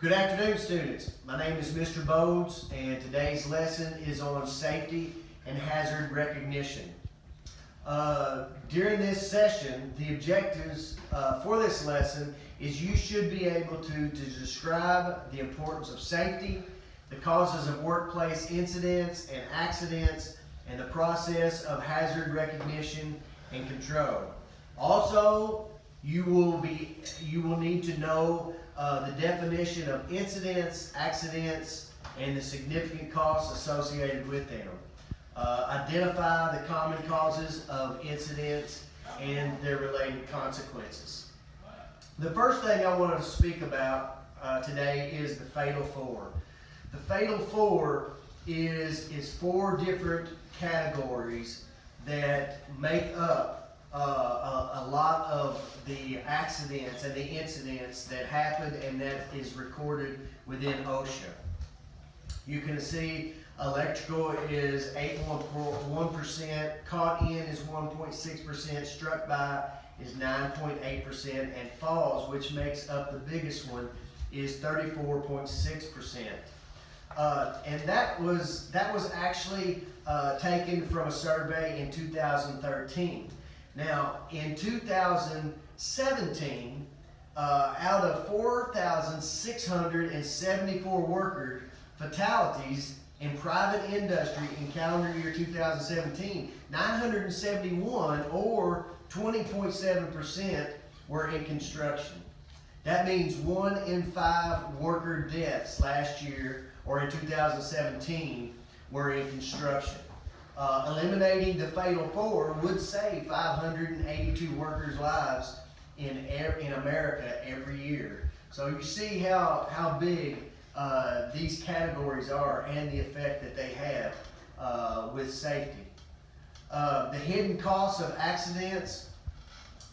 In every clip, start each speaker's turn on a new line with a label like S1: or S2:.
S1: Good afternoon, students. My name is Mr. Bodes, and today's lesson is on safety and hazard recognition. During this session, the objectives for this lesson is you should be able to describe the importance of safety, the causes of workplace incidents and accidents, and the process of hazard recognition and control. Also, you will need to know the definition of incidents, accidents, and the significant costs associated with them. Identify the common causes of incidents and their related consequences. The first thing I wanted to speak about today is the Fatal Four. The Fatal Four is four different categories that make up a lot of the accidents and the incidents that happened and that is recorded within OSHA. You can see electrical is 8.1%, caught in is 1.6%, struck by is 9.8%, and falls, which makes up the biggest one, is 34.6%. And that was actually taken from a survey in 2013. Now, in 2017, out of 4,674 worker fatalities in private industry in calendar year 2017, 971 or 20.7% were in construction. That means 1 in 5 worker deaths last year or in 2017 were in construction. Eliminating the Fatal Four would save 582 workers' lives in America every year. So you see how big these categories are and the effect that they have with safety. The hidden costs of accidents.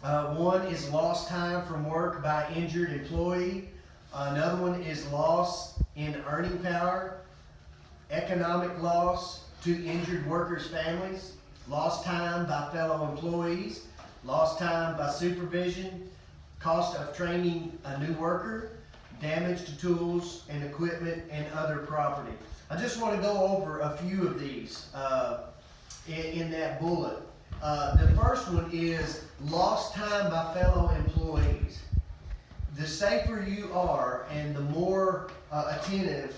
S1: One is lost time from work by injured employee. Another one is loss in earning power, economic loss to injured workers' families, lost time by fellow employees, lost time by supervision, cost of training a new worker, damage to tools and equipment and other property. I just want to go over a few of these in that bullet. The first one is lost time by fellow employees. The safer you are and the more attentive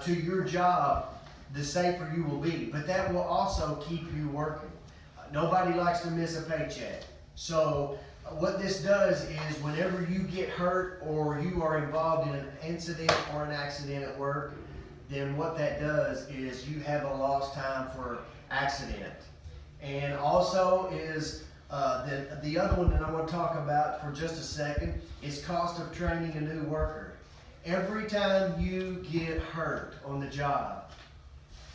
S1: to your job, the safer you will be. But that will also keep you working. Nobody likes to miss a paycheck. So what this does is whenever you get hurt or you are involved in an incident or an accident at work, then what that does is you have a lost time for accident. And also is the other one that I want to talk about for just a second is cost of training a new worker. Every time you get hurt on the job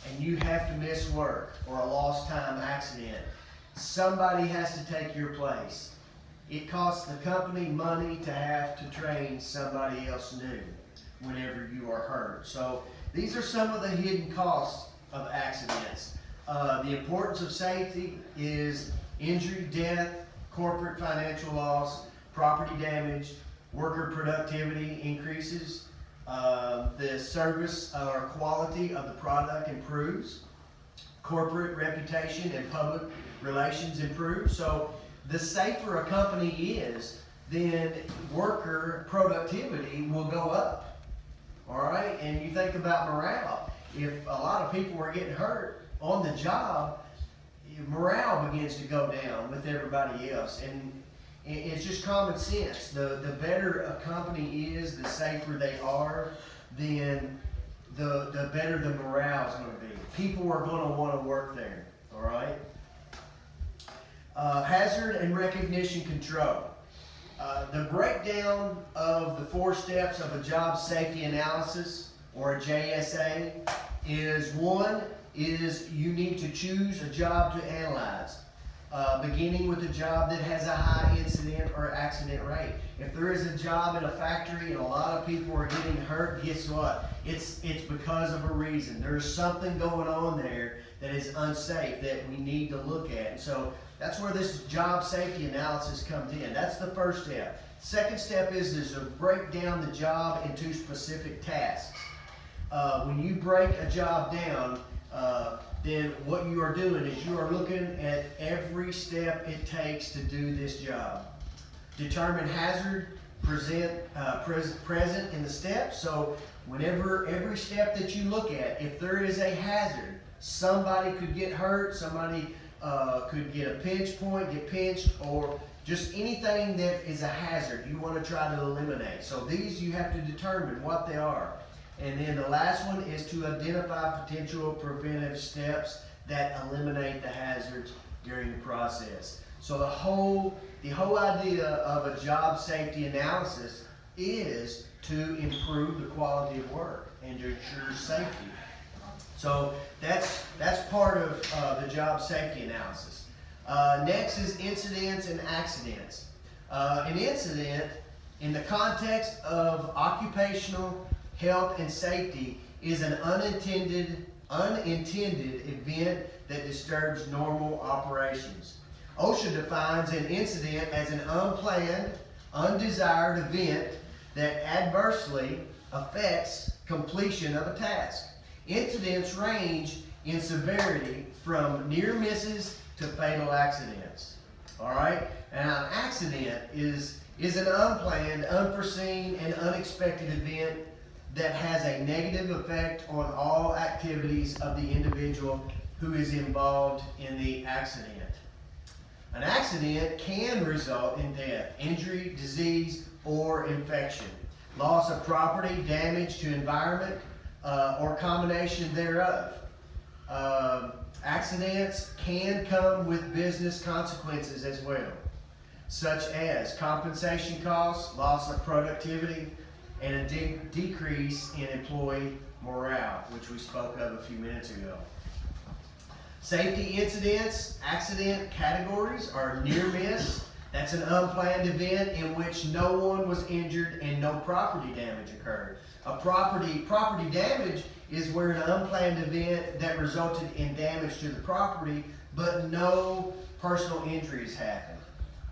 S1: and you have to miss work or a lost time accident, somebody has to take your place. It costs the company money to have to train somebody else new whenever you are hurt. So these are some of the hidden costs of accidents. The importance of safety is injury, death, corporate financial loss, property damage, worker productivity increases, the service or quality of the product improves, corporate reputation and public relations improve. So the safer a company is, then worker productivity will go up. All right, and you think about morale. If a lot of people are getting hurt on the job, morale begins to go down with everybody else, and it's just common sense. The better a company is, the safer they are, then the better the morale is going to be. People are going to want to work there. All right. Hazard and recognition control. The breakdown of the 4 steps of a job safety analysis, or a JSA, is one is you need to choose a job to analyze, beginning with a job that has a high incident or accident rate. If there is a job in a factory and a lot of people are getting hurt, guess what? It's because of a reason. There's something going on there that is unsafe that we need to look at. And so That's where this job safety analysis comes in. That's the first step. Second step is to break down the job into specific tasks. When you break a job down, then what you are doing is you are looking at every step it takes to do this job. Determine hazard present in the steps. So whenever every step that you look at, if there is a hazard, somebody could get hurt, somebody could get a pinch point, get pinched, or just anything that is a hazard you want to try to eliminate. So these you have to determine what they are. And then the last one is to identify potential preventive steps that eliminate the hazards during the process. So the whole idea of a job safety analysis is to improve the quality of work and to ensure safety. So that's part of the job safety analysis. Next is incidents and accidents. An incident, in the context of occupational health and safety, is an unintended event that disturbs normal operations. OSHA defines an incident as an unplanned, undesired event that adversely affects completion of a task. Incidents range in severity from near misses to fatal accidents. All right? And an accident is an unplanned, unforeseen, and unexpected event that has a negative effect on all activities of the individual who is involved in the accident. An accident can result in death, injury, disease, or infection, loss of property, damage to environment, or combination thereof. Accidents can come with business consequences as well, such as compensation costs, loss of productivity, and a decrease in employee morale, which we spoke of a few minutes ago. Safety incidents, accident categories are near miss. That's an unplanned event in which no one was injured and no property damage occurred. A property damage is where an unplanned event that resulted in damage to the property, but no personal injuries happened.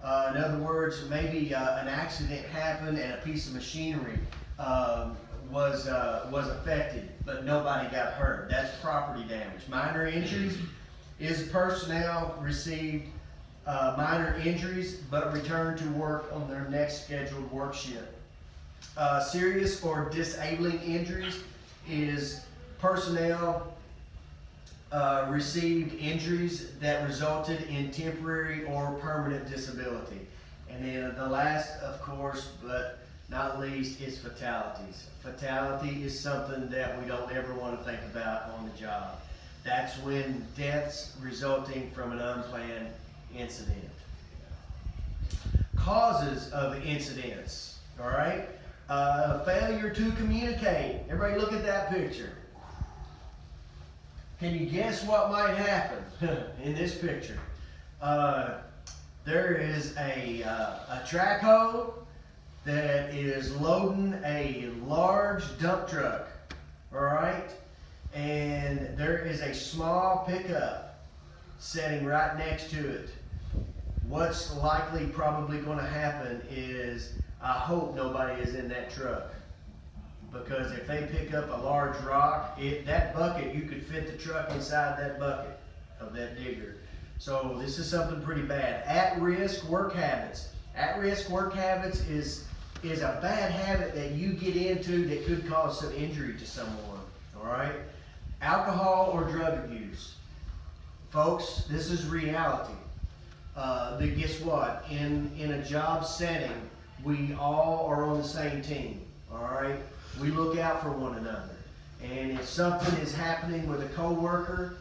S1: In other words, maybe an accident happened and a piece of machinery was affected, but nobody got hurt. That's property damage. Minor injuries is personnel received minor injuries but returned to work on their next scheduled work shift. Serious or disabling injuries is personnel received injuries that resulted in temporary or permanent disability. And then the last, of course, but not least, is fatalities. Fatality is something that we don't ever want to think about on the job. That's when deaths resulting from an unplanned incident. Causes of incidents, all right? Failure to communicate. Everybody look at that picture. Can you guess what might happen in this picture? There is a track hoe that is loading a large dump truck, all right? And there is a small pickup sitting right next to it. What's likely probably going to happen is, I hope nobody is in that truck. Because if they pick up a large rock, that bucket, you could fit the truck inside that bucket of that digger. So this is something pretty bad. At-risk work habits. At-risk work habits is a bad habit that you get into that could cause some injury to someone, all right? Alcohol or drug abuse. Folks, this is reality. But guess what? In a job setting, we all are on the same team, all right? We look out for one another. And if something is happening with a coworker,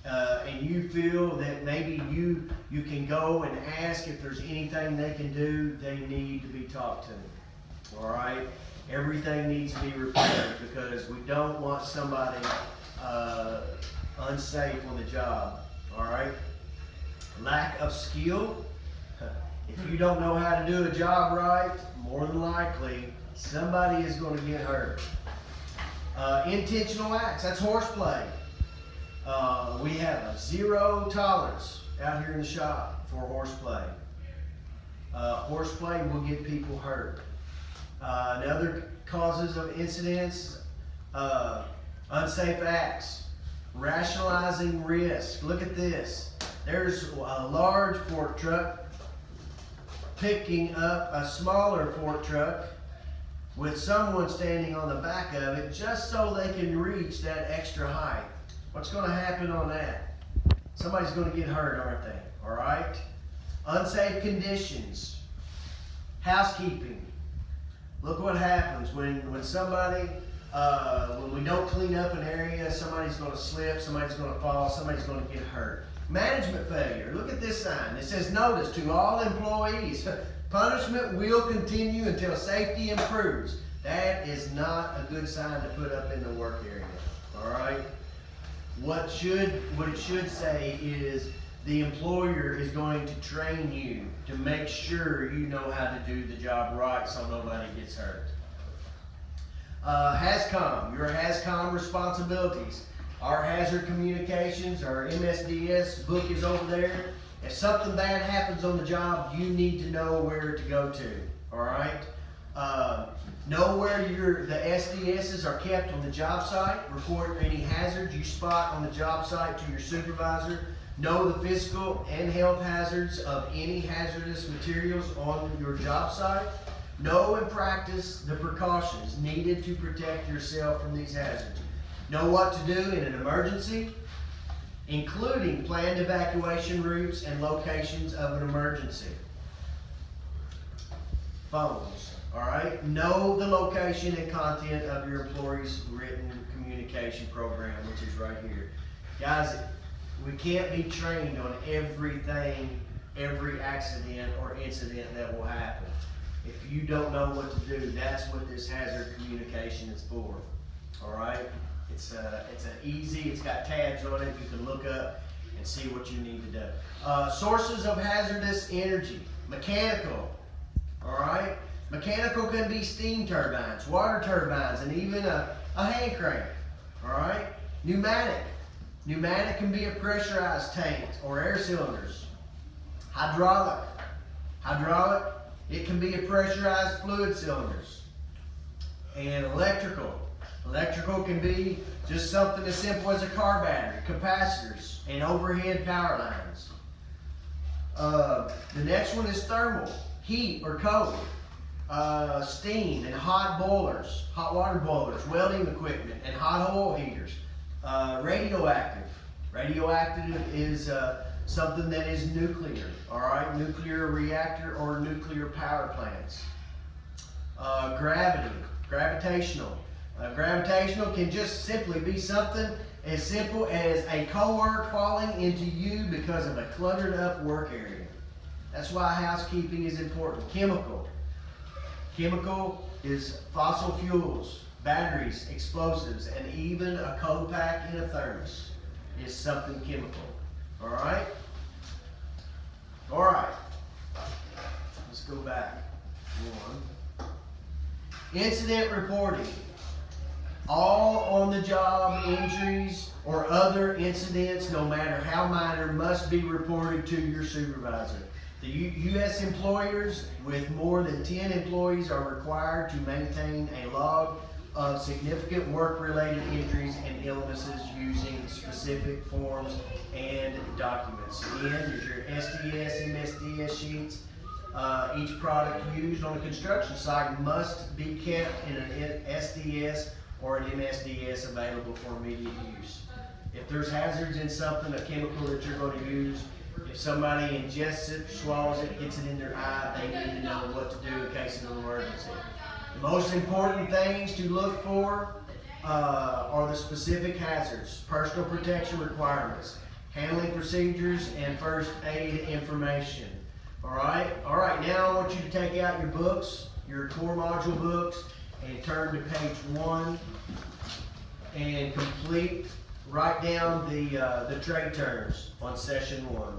S1: and you feel that maybe you can go and ask if there's anything they can do, they need to be talked to, all right? Everything needs to be repaired because we don't want somebody unsafe on the job, all right? Lack of skill. If you don't know how to do a job right, more than likely, somebody is going to get hurt. Intentional acts, that's horseplay. We have a zero tolerance out here in the shop for horseplay. Horseplay will get people hurt. Another causes of incidents, unsafe acts, rationalizing risk. Look at this. There's a large fork truck picking up a smaller fork truck with someone standing on the back of it just so they can reach that extra height. What's going to happen on that? Somebody's going to get hurt, aren't they? All right? Unsafe conditions. Housekeeping. Look what happens when somebody, when we don't clean up an area, somebody's going to slip, somebody's going to fall, somebody's going to get hurt. Management failure. Look at this sign. It says, notice to all employees, punishment will continue until safety improves. That is not a good sign to put up in the work area. All right? What it should say is the employer is going to train you to make sure you know how to do the job right so nobody gets hurt. HAZCOM, your HAZCOM responsibilities. Our hazard communications, our MSDS book is over there. If something bad happens on the job, you need to know where to go to, all right? Know where the SDSs are kept on the job site. Report any hazards you spot on the job site to your supervisor. Know the physical and health hazards of any hazardous materials on your job site. Know and practice the precautions needed to protect yourself from these hazards. Know what to do in an emergency, including planned evacuation routes and locations of an emergency. Phones, all right? Know the location and content of your employee's written communication program, which is right here. Guys, we can't be trained on everything, every accident or incident that will happen. If you don't know what to do, that's what this hazard communication is for, all right? It's it's got tabs on it. You can look up and see what you need to do. Sources of hazardous energy. Mechanical, all right? Mechanical can be steam turbines, water turbines, and even a hand crank, all right? Pneumatic. Pneumatic can be a pressurized tank or air cylinders. Hydraulic. Hydraulic, it can be a pressurized fluid cylinders. And electrical. Electrical can be just something as simple as a car battery, capacitors, and overhead power lines. The next one is thermal, heat or cold, steam and hot boilers, hot water boilers, welding equipment, and hot oil heaters. Radioactive. Radioactive is something that is nuclear, all right? Nuclear reactor or nuclear power plants. Gravity, gravitational. Gravitational can just simply be something as simple as a coworker falling into you because of a cluttered up work area. That's why housekeeping is important. Chemical. Chemical is fossil fuels, batteries, explosives, and even a cold pack in a thermos is something chemical. All right? All right. Let's go back one. Incident reporting. All on-the-job injuries or other incidents, no matter how minor, must be reported to your supervisor. The U.S. employers with more than 10 employees are required to maintain a log of significant work-related injuries and illnesses using specific forms and documents. Again, there's your SDS, MSDS sheets. Each product used on a construction site must be kept in an SDS or an MSDS available for immediate use. If there's hazards in something, a chemical that you're going to use, if somebody ingests it, swallows it, gets it in their eye, they need to know what to do in case of an emergency. The most important things to look for are the specific hazards, personal protection requirements, handling procedures, and first aid information. All right, now I want you to take out your books, your core module books, and turn to page 1 and write down the trade terms on session 1.